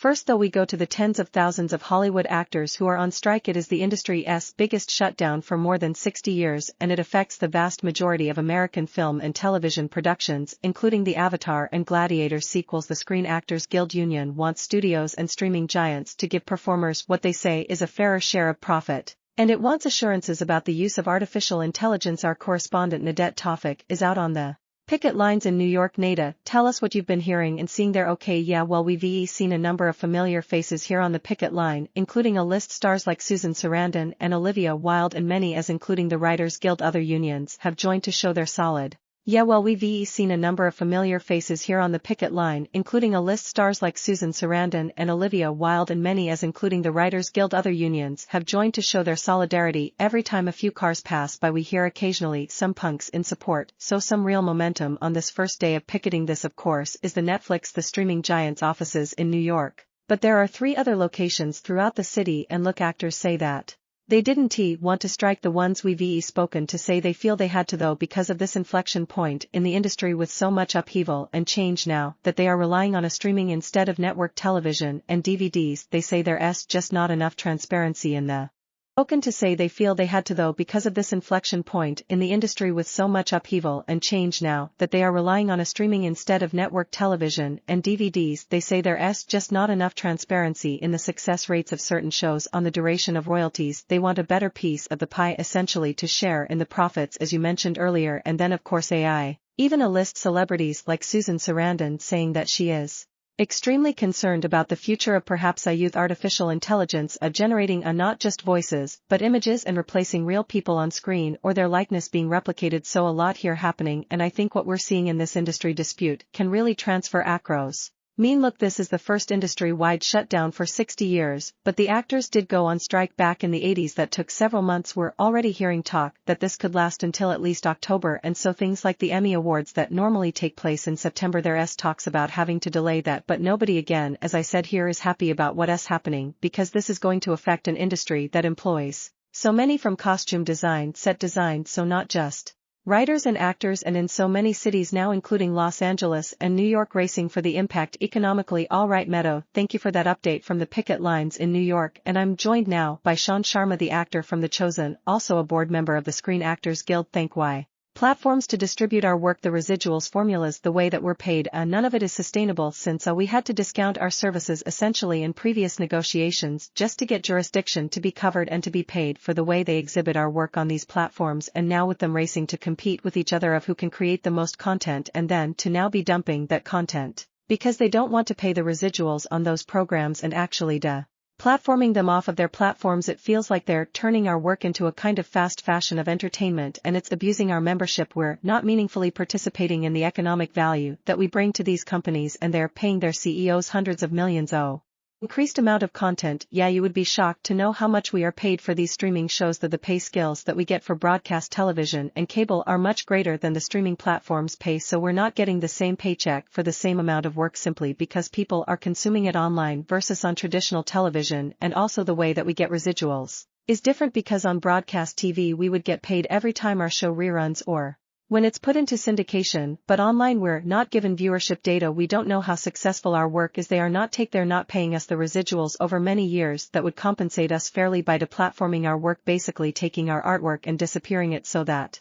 First though we go to the tens of thousands of Hollywood actors who are on strike. It is the industry's biggest shutdown for more than 60 years and it affects the vast majority of American film and television productions including the Avatar and Gladiator sequels. The Screen Actors Guild Union wants studios and streaming giants to give performers what they say is a fairer share of profit, and it wants assurances about the use of artificial intelligence. Our correspondent Nadette Tawfik is out on the picket lines in New York. Nada, tell us what you've been hearing and seeing there. Okay, yeah, well we've seen a number of familiar faces here on the picket line, including A-list stars like Susan Sarandon and Olivia Wilde, and many as including the Writers Guild. Other unions have joined to show their solid. Yeah, well we've seen a number of familiar faces here on the picket line, including A-list stars like Susan Sarandon and Olivia Wilde, and many as including the Writers Guild. Other unions have joined to show their solidarity. Every time a few cars pass by we hear occasionally some punks in support, so some real momentum on this first day of picketing. This of course is the Netflix, the streaming giant's offices in New York. But there are 3 other locations throughout the city, and look, actors say that they didn't want to strike. The ones we've spoken to say they feel they had to though because of this inflection point in the industry with so much upheaval and change now that they are relying on a streaming instead of network television and DVDs. They say there's just not enough transparency in the spoken to say they feel they had to though because of this inflection point in the industry with so much upheaval and change now that they are relying on a streaming instead of network television and DVDs. They say there's just not enough transparency in the success rates of certain shows on the duration of royalties. They want a better piece of the pie, essentially to share in the profits as you mentioned earlier. And then of course AI, even A-list celebrities like Susan Sarandon saying that she is extremely concerned about the future of perhaps a youth artificial intelligence generating not just voices but images and replacing real people on screen or their likeness being replicated. So a lot here happening, and I think what we're seeing in this industry dispute can really transfer across. Look, this is the first industry-wide shutdown for 60 years, but the actors did go on strike back in the 80s that took several months. We're already hearing talk that this could last until at least October, and so things like the Emmy Awards that normally take place in September, there's talks about having to delay that, but nobody, again as I said here, is happy about what's happening because this is going to affect an industry that employs so many, from costume design, set design, so not just writers and actors, and in so many cities now including Los Angeles and New York, racing for the impact economically. Alright Meadow, thank you for that update from the picket lines in New York, and I'm joined now by Sean Sharma, the actor from The Chosen, also a board member of the Screen Actors Guild. Thank why platforms to distribute our work, the residuals formulas, the way that we're paid, none of it is sustainable since we had to discount our services essentially in previous negotiations just to get jurisdiction to be covered and to be paid for the way they exhibit our work on these platforms, and now with them racing to compete with each other of who can create the most content, and then to now be dumping that content because they don't want to pay the residuals on those programs and actually platforming them off of their platforms. It feels like they're turning our work into a kind of fast fashion of entertainment, and it's abusing our membership. We're not meaningfully participating in the economic value that we bring to these companies, and they're paying their CEOs hundreds of millions. Increased amount of content. Yeah, you would be shocked to know how much we are paid for these streaming shows. The pay scales that we get for broadcast television and cable are much greater than the streaming platforms pay, so we're not getting the same paycheck for the same amount of work simply because people are consuming it online versus on traditional television. And also the way that we get residuals is different because on broadcast TV we would get paid every time our show reruns or when it's put into syndication, but online we're not given viewership data. We don't know how successful our work is. They're not paying us the residuals over many years that would compensate us fairly by deplatforming our work, basically taking our artwork and disappearing it so that